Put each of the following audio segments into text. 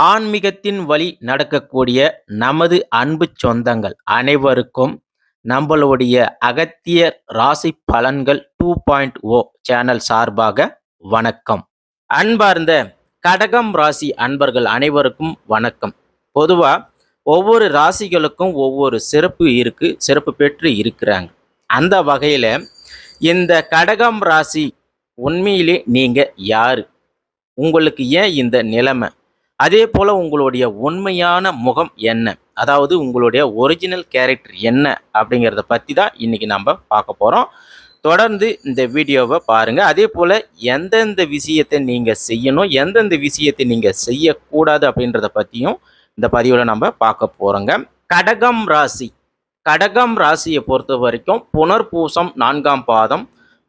ஆன்மீகத்தின் வழி நடக்கக்கூடிய நமது அன்பு சொந்தங்கள் அனைவருக்கும் நம்மளுடைய அகத்தியர் ராசி பலன்கள் 2.0 சேனல் சார்பாக வணக்கம். அன்பார்ந்த கடகம் ராசி அன்பர்கள் அனைவருக்கும் வணக்கம். பொதுவா ஒவ்வொரு ராசிகளுக்கும் ஒவ்வொரு சிறப்பு இருக்கு, சிறப்பு பெற்று இருக்கிறாங்க. அந்த வகையில இந்த கடகம் ராசி உண்மையிலே நீங்க யாரு? உங்களுக்கு ஏன் இந்த நிலைமை? அதே போல உங்களுடைய உண்மையான முகம் என்ன? அதாவது உங்களுடைய ஒரிஜினல் கேரக்டர் என்ன அப்படிங்கிறத பற்றி தான் இன்னைக்கு நம்ம பார்க்க போகிறோம். தொடர்ந்து இந்த வீடியோவை பாருங்க. அதே போல எந்தெந்த விஷயத்தை நீங்க செய்யணும், எந்தெந்த விஷயத்தை நீங்க செய்யக்கூடாது அப்படின்றத பற்றியும் இந்த பதிவில் நம்ம பார்க்க போறோங்க. கடகம் ராசி. கடகம் ராசியை பொறுத்த வரைக்கும் புனர்பூசம் 4ஆம் பாதம்,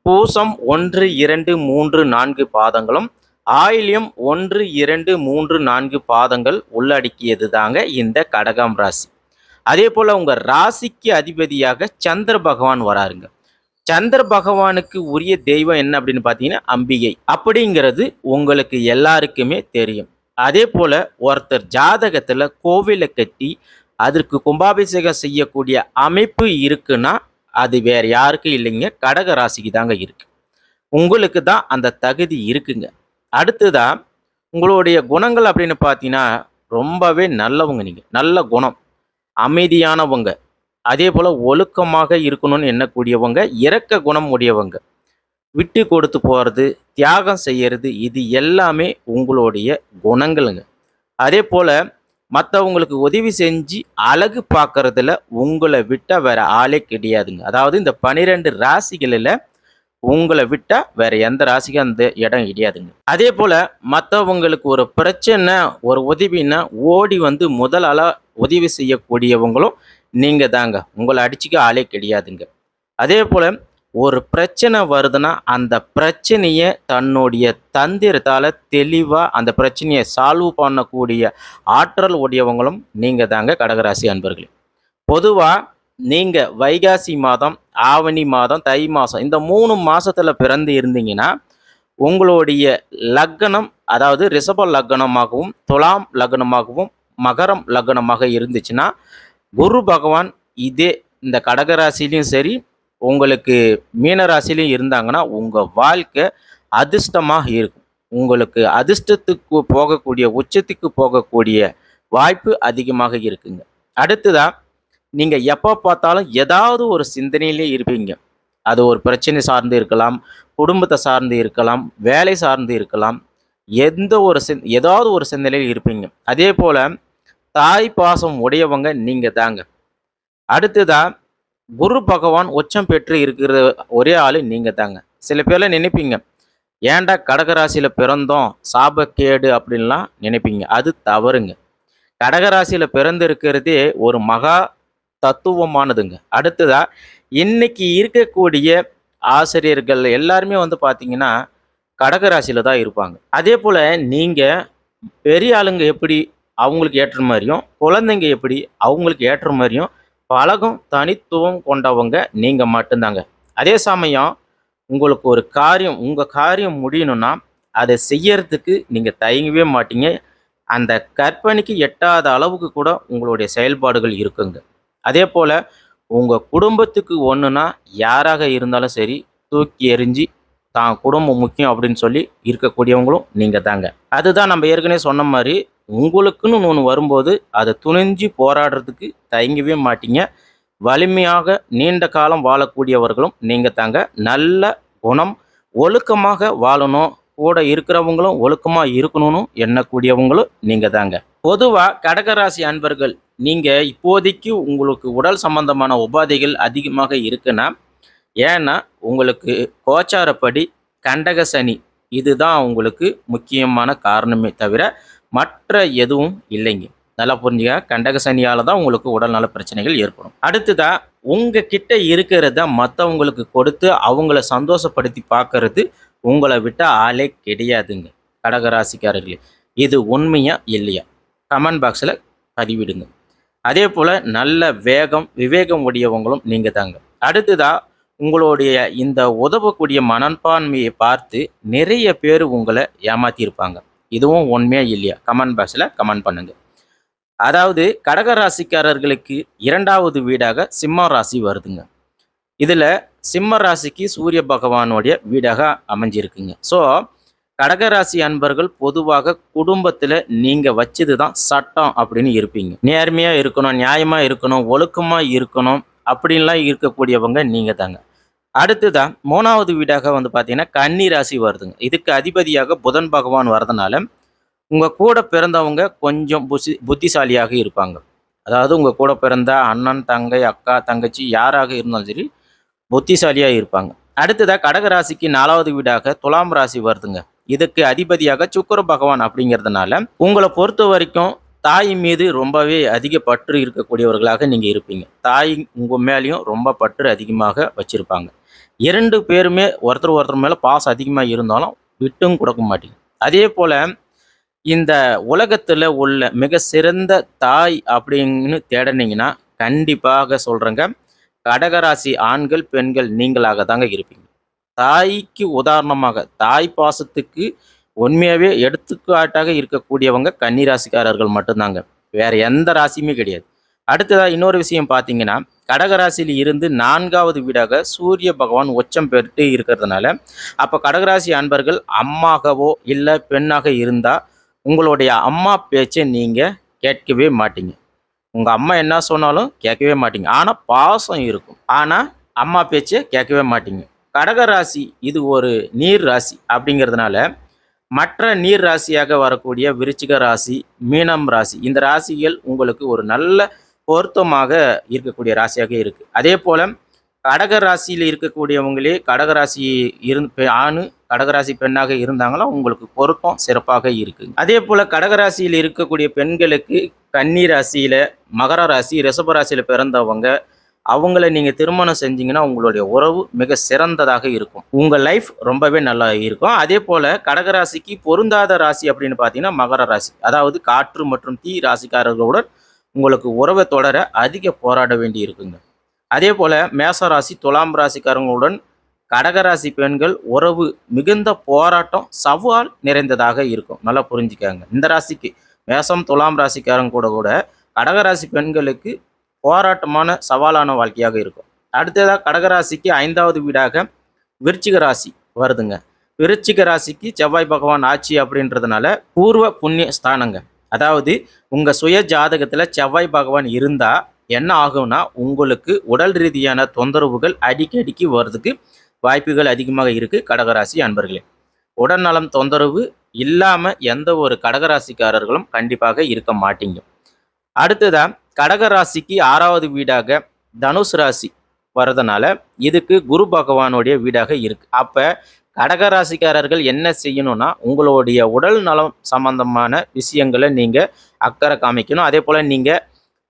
பூசம் 1, 2, 3, 4 பாதங்களும், ஆயில்யம் 1, 2, 3, 4 பாதங்கள் உள்ளடக்கியது தாங்க இந்த கடகம் ராசி. அதே போல உங்க ராசிக்கு அதிபதியாக சந்திர பகவான் வராருங்க. சந்திர பகவானுக்கு உரிய தெய்வம் என்ன அப்படின்னு பார்த்தீங்கன்னா அம்பிகை அப்படிங்கிறது உங்களுக்கு எல்லாருக்குமே தெரியும். அதே போல ஒருத்தர் ஜாதகத்துல கோவிலை கட்டி அதற்கு கும்பாபிஷேகம் செய்யக்கூடிய அமைப்பு இருக்குன்னா அது வேற யாருக்கும் இல்லைங்க, கடக ராசிக்கு தாங்க இருக்கு. உங்களுக்கு தான் அந்த தகுதி இருக்குங்க. அடுத்ததா உங்களுடைய குணங்கள் அப்படின்னு பார்த்தீங்கன்னா ரொம்பவே நல்லவங்க, நீங்கள் நல்ல குணம், அமைதியானவங்க, அதே போல் ஒழுக்கமாக இருக்கணும்னு எண்ணக்கூடியவங்க, இரக்க குணம் உடையவங்க, விட்டு கொடுத்து போகிறது, தியாகம் செய்யறது, இது எல்லாமே உங்களுடைய குணங்களுங்க. அதே போல் மற்றவங்களுக்கு உதவி செஞ்சு அழகு பார்க்கறதுல உங்களை விட்டால் வேற ஆளே கிடையாதுங்க. அதாவது இந்த 12 ராசிகளில் உங்களை விட்டா வேற எந்த ராசிக்கும் அந்த இடம் கிடையாதுங்க. அதே போல மற்றவங்களுக்கு ஒரு பிரச்சனை, ஒரு உதவின்னா ஓடி வந்து முதல் ஆளா உதவி செய்யக்கூடியவங்களும் நீங்க தாங்க. உங்களை அடிச்சுக்க ஆளே கிடையாதுங்க. அதே போல ஒரு பிரச்சனை வருதுன்னா அந்த பிரச்சனையை தன்னுடைய தந்திரத்தால தெளிவா அந்த பிரச்சனையை சால்வ் பண்ணக்கூடிய ஆற்றல் உடையவங்களும் நீங்க தாங்க கடகராசி அன்பர்களே. பொதுவா நீங்க வைகாசி மாதம், ஆவணி மாதம், தை மாதம் இந்த 3 மாசத்துல பிறந்து இருந்தீங்கன்னா உங்களுடைய லக்னம், அதாவது ரிஷப லக்னமாகவும், துலாம் லக்னமாகவும், மகரம் லக்னமாக இருந்துச்சுன்னா குரு பகவான் இதே இந்த கடகராசிலையும் சரி, உங்களுக்கு மீனராசிலையும் இருந்தாங்கன்னா உங்க வாழ்க்கை அதிர்ஷ்டமாக இருக்கும். உங்களுக்கு அதிர்ஷ்டத்துக்கு போகக்கூடிய, உச்சத்துக்கு போகக்கூடிய வாய்ப்பு அதிகமாக இருக்குங்க. அடுத்ததா நீங்க எப்போ பார்த்தாலும் ஏதாவது ஒரு சிந்தனையிலே இருப்பீங்க. அது ஒரு பிரச்சனை சார்ந்து இருக்கலாம், குடும்பத்தை சார்ந்து இருக்கலாம், வேலை சார்ந்து இருக்கலாம், ஏதாவது ஒரு சிந்தனையில் இருப்பீங்க. அதே போல தாய் பாசம் உடையவங்க நீங்க தாங்க. அடுத்ததா குரு பகவான் உச்சம் பெற்று இருக்கிற ஒரே ஆளு நீங்க தாங்க. சில பேர்ல நினைப்பீங்க, ஏன்டா கடகராசியில பிறந்தோம், சாபக்கேடு அப்படின்லாம் நினைப்பீங்க. அது தவறுங்க. கடகராசியில பிறந்து இருக்கிறதே ஒரு மகா தத்துவமானதுங்க. அடுத்ததா இன்னைக்கு இருக்கக்கூடிய ஆசிரியர்கள் எல்லாருமே வந்து பார்த்தீங்கன்னா கடகராசியில தான் இருப்பாங்க. அதே போல நீங்க பெரிய ஆளுங்க எப்படி அவங்களுக்கு ஏற்ற மாதிரியும், குழந்தைங்க எப்படி அவங்களுக்கு ஏற்ற மாதிரியும் பழகும் தனித்துவம் கொண்டவங்க நீங்க மட்டும்தாங்க. அதே சமயம் உங்களுக்கு ஒரு காரியம், உங்க காரியம் முடியணும்னா அதை செய்யறதுக்கு நீங்க தயங்கவே மாட்டீங்க. அந்த கற்பனைக்கு எட்டாத அளவுக்கு கூட உங்களுடைய செயல்பாடுகள் இருக்குங்க. அதே போல உங்க குடும்பத்துக்கு ஒன்றுனா யாராக இருந்தாலும் சரி தூக்கி எறிஞ்சி தான் குடும்பம் முக்கியம் அப்படின்னு சொல்லி இருக்கக்கூடியவங்களும் நீங்க தாங்க. அதுதான் நம்ம ஏற்கனவே சொன்ன மாதிரி உங்களுக்குன்னு ஒன்று வரும்போது அதை துணிஞ்சு போராடுறதுக்கு தயங்கவே மாட்டீங்க. வலிமையாக நீண்ட காலம் வாழக்கூடியவர்களும் நீங்க தாங்க. நல்ல குணம், ஒழுக்கமாக வாழணும், கூட இருக்கிறவங்களும் ஒழுக்கமா இருக்கணும்னு எண்ணக்கூடியவங்களும் நீங்க தாங்க. பொதுவா கடகராசி அன்பர்கள் நீங்க இப்போதைக்கு உங்களுக்கு உடல் சம்பந்தமான உபாதைகள் அதிகமாக இருக்குன்னா, ஏன்னா உங்களுக்கு கோச்சாரப்படி கண்டக சனி இதுதான் உங்களுக்கு முக்கியமான காரணமே தவிர மற்ற எதுவும் இல்லைங்க. நல்லா புரிஞ்சுக்க, கண்டக சனியால தான் உங்களுக்கு உடல்நல பிரச்சனைகள் ஏற்படும். அடுத்ததா உங்க கிட்ட இருக்கிறத மற்றவங்களுக்கு கொடுத்து அவங்கள சந்தோஷப்படுத்தி பார்க்கறது உங்களை விட்ட ஆளே கிடையாதுங்க கடகராசிக்காரர்களே. இது உண்மையா இல்லையா? கமெண்ட் பாக்ஸில் பதிவிடுங்க. அதே போல் நல்ல வேகம், விவேகம் உடையவங்களும் நீங்கள் தாங்க. அடுத்ததா உங்களுடைய இந்த உதவக்கூடிய மனப்பான்மையை பார்த்து நிறைய பேர் உங்களை ஏமாற்றியிருப்பாங்க. இதுவும் உண்மையா இல்லையா? கமெண்ட் பாக்ஸில் கமெண்ட் பண்ணுங்க. அதாவது கடக ராசிக்காரர்களுக்கு 2வது வீடாக சிம்ம ராசி வருதுங்க. இதில் சிம்ம ராசிக்கு சூரிய பகவானுடைய வீடாக அமைஞ்சிருக்குங்க. ஸோ கடகராசி அன்பர்கள் பொதுவாக குடும்பத்தில் நீங்கள் வச்சது தான் சட்டம் அப்படின்னு இருப்பீங்க. நேர்மையாக இருக்கணும், நியாயமாக இருக்கணும், ஒழுக்கமாக இருக்கணும் அப்படின்லாம் இருக்கக்கூடியவங்க நீங்கள் தாங்க. அடுத்ததான் 3வது வீடாக வந்து பார்த்தீங்கன்னா கன்னி ராசி வருதுங்க. இதுக்கு அதிபதியாக புதன் பகவான் வரதுனால உங்கள் கூட பிறந்தவங்க கொஞ்சம் புத்திசாலியாக இருப்பாங்க. அதாவது உங்கள் கூட பிறந்த அண்ணன், தங்கை, அக்கா, தங்கச்சி யாராக இருந்தாலும் சரி புத்திசாலியாக இருப்பாங்க. அடுத்ததாக கடகராசிக்கு 4வது வீடாக துலாம் ராசி வருதுங்க. இதுக்கு அதிபதியாக சுக்கிர பகவான் அப்படிங்கிறதுனால உங்களை பொறுத்த வரைக்கும் தாய் மீது ரொம்பவே அதிக பற்று இருக்கக்கூடியவர்களாக நீங்கள் இருப்பீங்க. தாய் உங்கள் மேலேயும் ரொம்ப பற்று அதிகமாக வச்சுருப்பாங்க. 2 பேருமே ஒருத்தர் மேலே பாசம் அதிகமாக இருந்தாலும் விட்டும் கொடுக்க மாட்டீங்க. அதே போல் இந்த உலகத்தில் உள்ள மிக சிறந்த தாய் அப்படின்னு தேடினீங்கன்னா கண்டிப்பாக சொல்கிறேங்க, கடகராசி ஆண்கள் பெண்கள் நீங்களாக தாங்க இருப்பீங்க. தாய்க்கு உதாரணமாக தாய் பாசத்துக்கு உண்மையாகவே எடுத்துக்காட்டாக இருக்கக்கூடியவங்க கன்னிராசிக்காரர்கள் மட்டும்தாங்க. வேறு எந்த ராசியுமே கிடையாது. அடுத்ததாக இன்னொரு விஷயம் பார்த்தீங்கன்னா கடகராசியில் இருந்து 4வது வீடாக சூரிய பகவான் உச்சம் பெற்று இருக்கிறதுனால அப்போ கடகராசி அன்பர்கள் அம்மாகவோ இல்லை பெண்ணாக இருந்தால் உங்களுடைய அம்மா பேச்சை நீங்கள் கேட்கவே மாட்டீங்க. உங்கள் அம்மா என்ன சொன்னாலும் கேட்கவே மாட்டீங்க. ஆனால் பாசம் இருக்கும். ஆனால் அம்மா பேச்சை கேட்கவே மாட்டீங்க. கடகராசி இது ஒரு நீர் ராசி அப்படிங்கிறதுனால மற்ற நீர் ராசியாக வரக்கூடிய விருச்சிக ராசி, மீனம் ராசி இந்த ராசிகள் உங்களுக்கு ஒரு நல்ல பொருத்தமாக இருக்கக்கூடிய ராசியாக இருக்குது. அதே போல் கடகராசியில் இருக்கக்கூடியவங்களே கடகராசி ஆணு கடகராசி பெண்ணாக இருந்தாங்களோ உங்களுக்கு பொருத்தம் சிறப்பாக இருக்குது. அதே போல் கடகராசியில் இருக்கக்கூடிய பெண்களுக்கு கன்னி ராசியில், மகர ராசி, ரிஷப ராசியில் பிறந்தவங்க அவங்கள நீங்கள் திருமணம் செஞ்சீங்கன்னா உங்களுடைய உறவு மிக சிறந்ததாக இருக்கும். உங்கள் லைஃப் ரொம்பவே நல்லா இருக்கும். அதே போல் கடகராசிக்கு பொருந்தாத ராசி அப்படின்னு பார்த்தீங்கன்னா மகர ராசி. அதாவது காற்று மற்றும் தீ ராசிக்காரர்களுடன் உங்களுக்கு உறவை தொடர அதிக போராட வேண்டி இருக்குங்க. அதே போல் மேசராசி, துலாம் ராசிக்காரங்களுடன் கடகராசி பெண்கள் உறவு மிகுந்த போராட்டம், சவால் நிறைந்ததாக இருக்கும். நல்லா புரிஞ்சுக்காங்க. இந்த ராசிக்கு மேசம், துலாம் ராசிக்காரங்க கூட கடகராசி பெண்களுக்கு போராட்டமான சவாலான வாழ்க்கையாக இருக்கும். அடுத்ததாக கடகராசிக்கு 5வது வீடாக விருச்சிக ராசி வருதுங்க. விருச்சிக ராசிக்கு செவ்வாய் பகவான் ஆட்சி அப்படின்றதுனால பூர்வ புண்ணிய ஸ்தானங்க. அதாவது உங்கள் சுய ஜாதகத்தில் செவ்வாய் பகவான் இருந்தால் என்ன ஆகும்னா உங்களுக்கு உடல் ரீதியான தொந்தரவுகள் அடிக்கடிக்கு வர்றதுக்கு வாய்ப்புகள் அதிகமாக இருக்குது. கடகராசி அன்பர்களே, உடல்நலம் தொந்தரவு இல்லாமல் எந்த ஒரு கடகராசிக்காரர்களும் கண்டிப்பாக இருக்க மாட்டீங்க. அடுத்ததாக கடகராசிக்கு 6வது வீடாக தனுசு ராசி வர்றதுனால இதுக்கு குரு பகவானுடைய வீடாக இருக்குது. அப்போ கடகராசிக்காரர்கள் என்ன செய்யணும்னா உங்களுடைய உடல் நலம் சம்பந்தமான விஷயங்களை நீங்கள் அக்கறை காமிக்கணும். அதே போல் நீங்கள்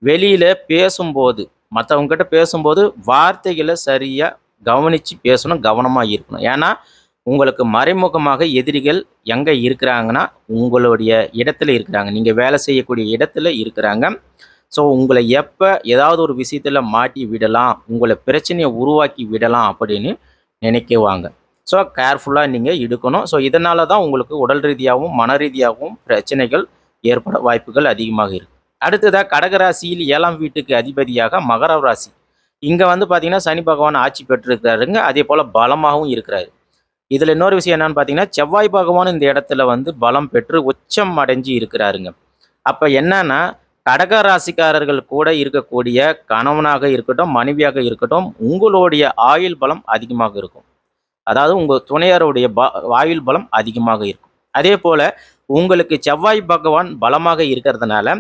வெளியில் பேசும்போது மற்றவங்ககிட்ட பேசும்போது வார்த்தைகளை சரியாக கவனித்து பேசணும், கவனமாக இருக்கணும். ஏன்னா உங்களுக்கு மறைமுகமாக எதிரிகள் எங்கே இருக்கிறாங்கன்னா உங்களுடைய இடத்துல இருக்கிறாங்க, நீங்கள் வேலை செய்யக்கூடிய இடத்துல இருக்கிறாங்க. ஸோ உங்களை எப்போ ஏதாவது ஒரு விஷயத்தில் மாட்டி விடலாம், உங்களை பிரச்சனையை உருவாக்கி விடலாம் அப்படின்னு நினைக்குவாங்க. ஸோ கேர்ஃபுல்லாக நீங்கள் இருக்கணும். ஸோ இதனால தான் உங்களுக்கு உடல் ரீதியாகவும் மன ரீதியாகவும் பிரச்சனைகள் ஏற்பட வாய்ப்புகள் அதிகமாக இருக்குது. அடுத்ததாக கடகராசியில் 7ஆம் வீட்டுக்கு அதிபதியாக மகர ராசி. இங்கே வந்து பார்த்தீங்கன்னா சனி பகவான் ஆட்சி பெற்றிருக்கிறாருங்க. அதே போல் பலமாகவும் இருக்கிறாரு. இதில் இன்னொரு விஷயம் என்னன்னு பார்த்தீங்கன்னா செவ்வாய் பகவான் இந்த இடத்துல வந்து பலம் பெற்று உச்சம் அடைஞ்சு இருக்கிறாருங்க. அப்போ என்னன்னா கடகராசிக்காரர்கள் கூட இருக்கக்கூடிய கணவனாக இருக்கட்டும், மனைவியாக இருக்கட்டும், உங்களுடைய ஆயுள் பலம் அதிகமாக இருக்கும். அதாவது உங்கள் துணையாருடைய ஆயுள் பலம் அதிகமாக இருக்கும். அதே போல் உங்களுக்கு செவ்வாய் பகவான் பலமாக இருக்கிறதுனால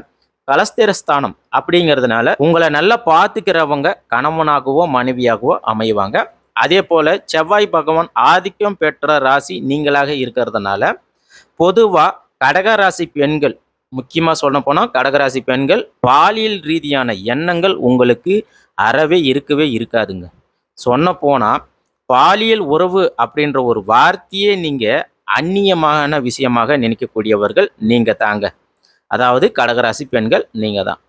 கலஸ்திரஸ்தானம் அப்படிங்கிறதுனால உங்களை நல்லா பார்த்துக்கிறவங்க கணவனாகவோ மனைவியாகவோ அமைவாங்க. அதே போல் செவ்வாய் பகவான் ஆதிக்கம் பெற்ற ராசி நீங்களாக இருக்கிறதுனால பொதுவாக கடகராசி பெண்கள், முக்கியமாக சொல்ல போனால் கடகராசி பெண்கள் பாலியல் ரீதியான எண்ணங்கள் உங்களுக்கு அறவே இருக்கவே இருக்காதுங்க. சொன்ன போனால் பாலியல் உறவு அப்படின்ற ஒரு வார்த்தையே நீங்கள் அந்நியமான விஷயமாக நினைக்கக்கூடியவர்கள் நீங்கள் தாங்க. அதாவது கடகராசி பெண்கள் நீங்கள் தான்.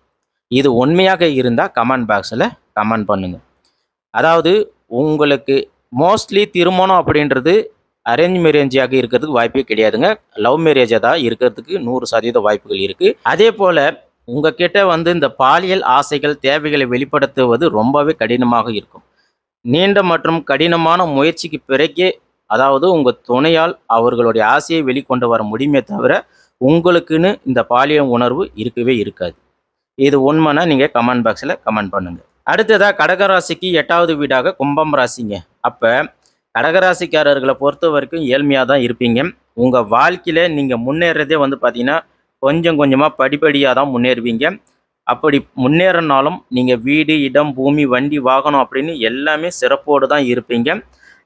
இது உண்மையாக இருந்தால் கமெண்ட் பாக்ஸில் கமெண்ட் பண்ணுங்கள். அதாவது உங்களுக்கு மோஸ்ட்லி திருமணம் அப்படின்றது அரேஞ்ச் மேரேஜாக இருக்கிறதுக்கு வாய்ப்பே கிடையாதுங்க. லவ் மேரேஜாக தான் இருக்கிறதுக்கு 100% வாய்ப்புகள் இருக்குது. அதே போல் உங்ககிட்ட இந்த பாலியல் ஆசைகள், தேவைகளை வெளிப்படுத்துவது ரொம்பவே கடினமாக இருக்கும். நீண்ட மற்றும் கடினமான முயற்சிக்கு பிறகே, அதாவது உங்கள் துணையால் அவர்களுடைய ஆசையை வெளிக்கொண்டு வர முடியுமே தவிர, உங்களுக்குன்னு இந்த பாலியல் உணர்வு இருக்கவே இருக்காது. இது உண்மைனா நீங்கள் கமெண்ட் பாக்ஸில் கமெண்ட் பண்ணுங்கள். அடுத்ததாக கடகராசிக்கு 8வது வீடாக கும்பம் ராசிங்க. அப்போ கடகராசிக்காரர்களை பொறுத்த வரைக்கும் ஏழ்மையாக தான் இருப்பீங்க. உங்கள் வாழ்க்கையில் நீங்கள் முன்னேறதே பார்த்தீங்கன்னா கொஞ்சம் கொஞ்சமாக படிப்படியாக தான் முன்னேறுவீங்க. அப்படி முன்னேறினாலும் நீங்கள் வீடு, இடம், பூமி, வண்டி, வாகனம் அப்படின்னு எல்லாமே சிறப்போடு தான் இருப்பீங்க.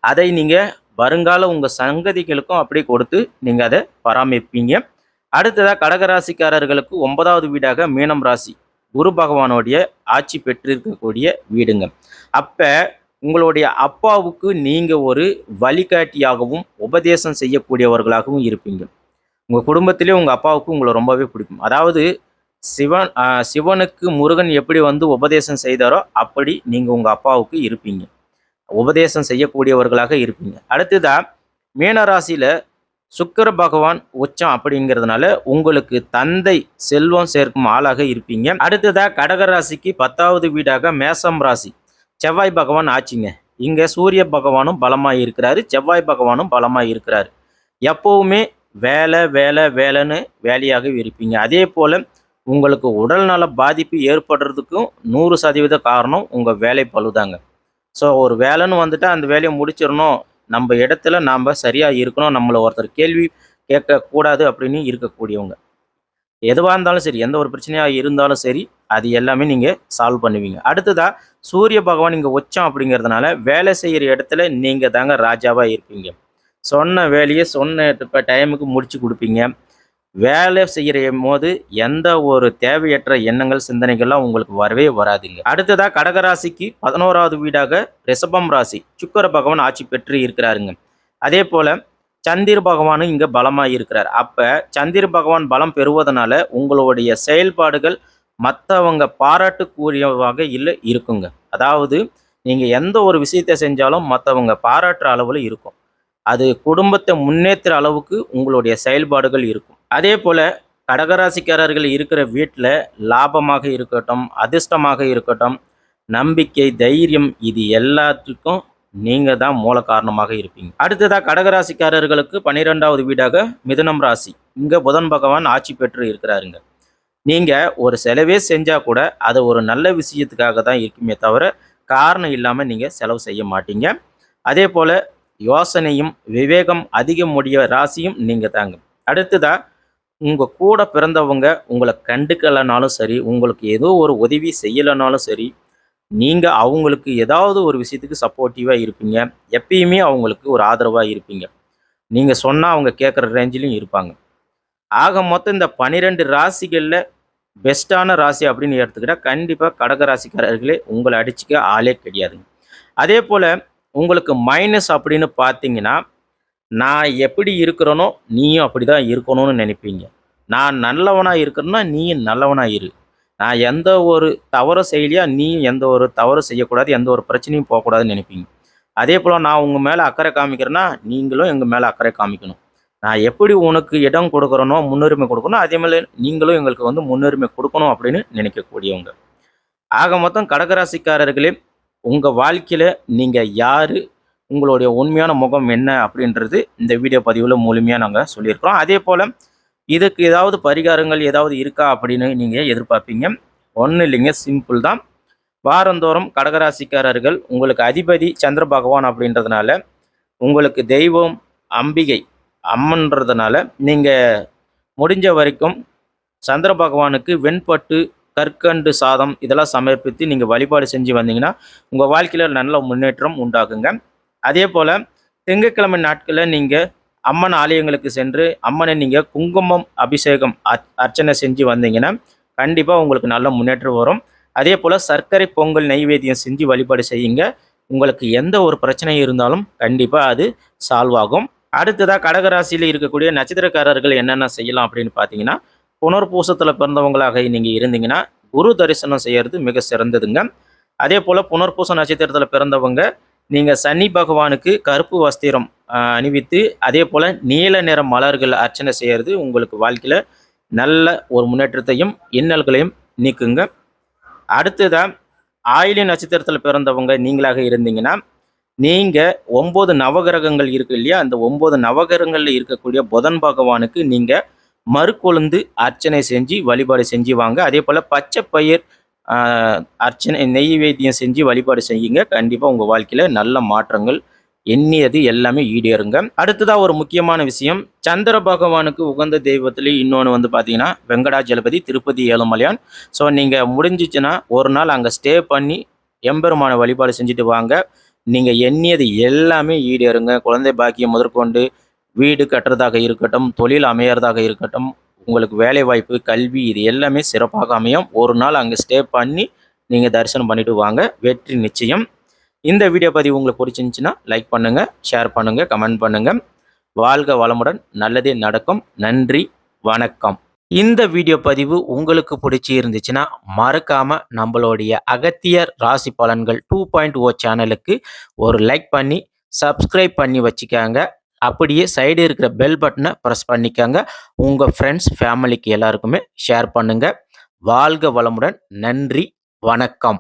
அதை நீங்கள் வருங்கால உங்கள் சங்கதிகளுக்கும் அப்படி கொடுத்து நீங்கள் அதை பராமரிப்பீங்க. அடுத்ததாக கடகராசிக்காரர்களுக்கு 9வது வீடாக மீனம் ராசி, குரு பகவானுடைய ஆட்சி பெற்றிருக்கக்கூடிய வீடுங்க. அப்போ உங்களுடைய அப்பாவுக்கு நீங்கள் ஒரு வழிகாட்டியாகவும் உபதேசம் செய்யக்கூடியவர்களாகவும் இருப்பீங்க. உங்கள் குடும்பத்திலே உங்கள் அப்பாவுக்கு உங்களை ரொம்பவே பிடிக்கும். அதாவது சிவனுக்கு முருகன் எப்படி உபதேசம் செய்தாரோ அப்படி நீங்கள் உங்கள் அப்பாவுக்கு இருப்பீங்க, உபதேசம் செய்யக்கூடியவர்களாக இருப்பீங்க. அடுத்ததாக மீனராசியில் சுக்கிர பகவான் உச்சம் அப்படிங்கிறதுனால உங்களுக்கு தந்தை செல்வம் சேர்க்கும் ஆளாக இருப்பீங்க. அடுத்ததாக கடகராசிக்கு 10வது வீடாக மேசம் ராசி, செவ்வாய் பகவான் ஆச்சுங்க. இங்கே சூரிய பகவானும் பலமாக இருக்கிறாரு, செவ்வாய் பகவானும் பலமாக இருக்கிறாரு. எப்போவுமே வேலை வேலை வேலைன்னு வேலையாக இருப்பீங்க. அதே போல் உங்களுக்கு உடல்நல பாதிப்பு ஏற்படுறதுக்கும் 100% காரணம் உங்கள் வேலை பழுதாங்க. ஸோ ஒரு வேலைன்னு வந்துட்டால் அந்த வேலையை முடிச்சிடணும், நம்ம இடத்துல நாம் சரியாக இருக்கணும், நம்மளை ஒருத்தர் கேள்வி கேட்கக்கூடாது அப்படின்னு இருக்கக்கூடியவங்க. எதுவாக இருந்தாலும் சரி, எந்த ஒரு பிரச்சனையாக இருந்தாலும் சரி, அது எல்லாமே நீங்கள் சால்வ் பண்ணுவீங்க. அடுத்ததாக சூரிய பகவான் இங்கே உச்சம் அப்படிங்கிறதுனால வேலை செய்கிற இடத்துல நீங்கள் தாங்க ராஜாவாக இருப்பீங்க. சொன்ன வேலையை சொன்ன டைமுக்கு முடிச்சு கொடுப்பீங்க. வேலை செய்கிற போது எந்த ஒரு தேவையற்ற எண்ணங்கள், சிந்தனைகள்லாம் உங்களுக்கு வரவே வராதுங்க. அடுத்ததாக கடகராசிக்கு 11வது வீடாக ரிஷபம் ராசி, சுக்கிர பகவான் ஆட்சி பெற்று இருக்கிறாருங்க. அதே போல் சந்திர பகவானும் இங்கே பலமாக இருக்கிறார். அப்போ சந்திர பகவான் பலம் பெறுவதனால உங்களுடைய செயல்பாடுகள் மற்றவங்க பாராட்டுக்குரியவாக இல்லை இருக்குங்க. அதாவது நீங்கள் எந்த ஒரு விஷயத்தை செஞ்சாலும் மற்றவங்க பாராட்டுற அளவில் இருக்கும். அது குடும்பத்தை முன்னேற்ற அளவுக்கு உங்களுடைய செயல்பாடுகள் இருக்கும். அதே போல் கடகராசிக்காரர்கள் இருக்கிற வீட்டில் லாபமாக இருக்கட்டும், அதிர்ஷ்டமாக இருக்கட்டும், நம்பிக்கை, தைரியம், இது எல்லாத்துக்கும் நீங்கள் தான் மூல காரணமாக இருப்பீங்க. அடுத்ததாக கடகராசிக்காரர்களுக்கு 12வது வீடாக மிதுனம் ராசி, இங்கே புதன் பகவான் ஆட்சி பெற்று இருக்கிறாருங்க. நீங்கள் ஒரு செலவே செஞ்சால் கூட அது ஒரு நல்ல விஷயத்துக்காக தான் இருக்குமே தவிர காரணம் இல்லாமல் நீங்கள் செலவு செய்ய மாட்டீங்க. அதே போல் யோசனையும் விவேகம் அதிகம் உடைய ராசியும் நீங்கள் தாங்க. அடுத்ததாக உங்கள் கூட பிறந்தவங்க உங்களை கண்டுக்கலைனாலும் சரி, உங்களுக்கு ஏதோ ஒரு உதவி செய்யலைனாலும் சரி, நீங்கள் அவங்களுக்கு ஏதாவது ஒரு விஷயத்துக்கு சப்போர்ட்டிவாக இருப்பீங்க. எப்பயுமே அவங்களுக்கு ஒரு ஆதரவாக இருப்பீங்க. நீங்கள் சொன்னால் அவங்க கேட்குற ரேஞ்சிலையும் இருப்பாங்க. ஆக மொத்தம் இந்த 12 ராசிகளில் பெஸ்ட்டான ராசி அப்படின்னு எடுத்துக்கிட்டால் கண்டிப்பாக கடகராசிக்காரர்களே உங்களை அடிச்சுக்க ஆளே கிடையாதுங்க. அதே போல் உங்களுக்கு மைனஸ் அப்படின்னு பார்த்தீங்கன்னா, நான் எப்படி இருக்கிறேனோ நீயும் அப்படி தான் இருக்கணும்னு நினைப்பீங்க. நான் நல்லவனாக இருக்கிறேன்னா நீயும் நல்லவனாக இரு. நான் எந்த ஒரு தவறு செய்யலையா, நீயும் எந்த ஒரு தவறு செய்யக்கூடாது, எந்த ஒரு பிரச்சனையும் போகக்கூடாதுன்னு நினைப்பீங்க. அதே போல் நான் உங்கள் மேலே அக்கறை காமிக்கிறேன்னா நீங்களும் எங்கள் மேலே அக்கறை காமிக்கணும். நான் எப்படி உனக்கு இடம் கொடுக்குறனோ, முன்னுரிமை கொடுக்கணும், அதே மாதிரி நீங்களும் எங்களுக்கு முன்னுரிமை கொடுக்கணும் அப்படின்னு நினைக்கக்கூடியவங்க. ஆக மொத்தம் கடகராசிக்காரர்களே, உங்கள் வாழ்க்கையில் நீங்கள் யார், உங்களுடைய உண்மையான முகம் என்ன அப்படின்றது இந்த வீடியோ பதிவில் முழுமையாக நாங்கள் சொல்லியிருக்கிறோம். அதே போல் இதுக்கு ஏதாவது பரிகாரங்கள் ஏதாவது இருக்கா அப்படின்னு நீங்கள் எதிர்பார்ப்பீங்க. ஒன்றும் இல்லைங்க, சிம்பிள் தான். வாரந்தோறும் கடகராசிக்காரர்கள் உங்களுக்கு அதிபதி சந்திர பகவான் அப்படின்றதுனால உங்களுக்கு தெய்வம் அம்பிகை அம்மன்றதுனால நீங்கள் முடிஞ்ச வரைக்கும் சந்திர பகவானுக்கு வெண்பட்டு, கற்கண்டு சாதம் இதெல்லாம் சமர்ப்பித்து நீங்கள் வழிபாடு செஞ்சு வந்தீங்கன்னா உங்கள் வாழ்க்கையில் நல்ல முன்னேற்றம் உண்டாகுங்க. அதே போல் திங்கட்கிழமை நாட்களில் நீங்கள் அம்மன் ஆலயங்களுக்கு சென்று அம்மனை நீங்கள் குங்குமம் அபிஷேகம் அர்ச்சனை செஞ்சு வந்தீங்கன்னா கண்டிப்பாக உங்களுக்கு நல்ல முன்னேற்றம் வரும். அதே போல் சர்க்கரை பொங்கல் நைவேத்தியம் செஞ்சு வழிபாடு செய்யுங்க. உங்களுக்கு எந்த ஒரு பிரச்சனை இருந்தாலும் கண்டிப்பாக அது சால்வ் ஆகும். அடுத்ததாக கடகராசியில் இருக்கக்கூடிய நட்சத்திரக்காரர்கள் என்னென்ன செய்யலாம் அப்படின்னு பார்த்தீங்கன்னா, புனர்பூசத்தில் பிறந்தவங்களாக நீங்கள் இருந்தீங்கன்னா குரு தரிசனம் செய்கிறது மிக சிறந்ததுங்க. அதே போல் புனர்பூச நட்சத்திரத்தில் பிறந்தவங்க நீங்க சனி பகவானுக்கு கருப்பு வஸ்திரம் அணிவித்து, அதேபோல நீல நிற மலர்கள் அர்ச்சனை செய்யறது உங்களுக்கு வாழ்க்கையில நல்ல ஒரு முன்னேற்றத்தையும், இன்னல்களையும் நீக்குங்க. அடுத்ததா ஆயில்ய நட்சத்திரத்தில பிறந்தவங்க நீங்களாக இருந்தீங்கன்னா, நீங்க 9 நவகிரகங்கள் இருக்கு இல்லையா? அந்த 9 நவகிரகங்கள்ல இருக்கக்கூடிய புதன் பகவானுக்கு நீங்க மருக்கொழுந்து அர்ச்சனை செஞ்சு வழிபாடு செஞ்சு வாங்க. அதேபோல பச்சை பயிர் அ அர்ச்சனை நெய்வேத்தியம் செஞ்சு வழிபாடு செய்யுங்க. கண்டிப்பா உங்க வாழ்க்கையில நல்ல மாற்றங்கள் எண்ணியது எல்லாமே ஈடேறுங்க. அடுத்ததா ஒரு முக்கியமான விஷயம், சந்திர பகவானுக்கு உகந்த தெய்வத்திலே இன்னொன்னு வந்து பார்த்தீங்கன்னா, வெங்கடாஜலபதி, திருப்பதி ஏழுமலையான். ஸோ நீங்க முடிஞ்சுச்சுன்னா, ஒரு நாள் அங்க ஸ்டே பண்ணி எம்பெருமான வழிபாடு செஞ்சுட்டு வாங்க. நீங்க எண்ணியது எல்லாமே ஈடேறுங்க. குழந்தை பாக்கியம் முதற்கொண்டு, வீடு கட்டுறதாக இருக்கட்டும், தொழில் அமையறதாக இருக்கட்டும், உங்களுக்கு வேலைவாய்ப்பு, கல்வி இது எல்லாமே சிறப்பாக அமையும். ஒரு நாள் அங்க ஸ்டே பண்ணி, நீங்க தரிசனம் பண்ணிட்டு வாங்க. வெற்றி நிச்சயம். இந்த வீடியோ பதிவு உங்களுக்கு பிடிச்சிருந்துச்சுன்னா, லைக் பண்ணுங்க, ஷேர் பண்ணுங்க, கமெண்ட் பண்ணுங்க. வாழ்க வளமுடன். நல்லதே நடக்கும். நன்றி. வணக்கம். இந்த வீடியோ பதிவு உங்களுக்கு பிடிச்சி இருந்துச்சுன்னா, மறக்காம நம்மளுடைய அகத்தியர் ராசி பலன்கள் 2.0 சேனலுக்கு ஒரு லைக் பண்ணி, சப்ஸ்கிரைப் பண்ணி வச்சுக்கங்க. அப்படியே சைடு இருக்கிற பெல் பட்டனை பிரஸ் பண்ணிக்கங்க. உங்க ஃப்ரெண்ட்ஸ், ஃபேமிலிக்கு எல்லாருக்குமே ஷேர் பண்ணுங்க. வாழ்க வளமுடன். நன்றி. வணக்கம்.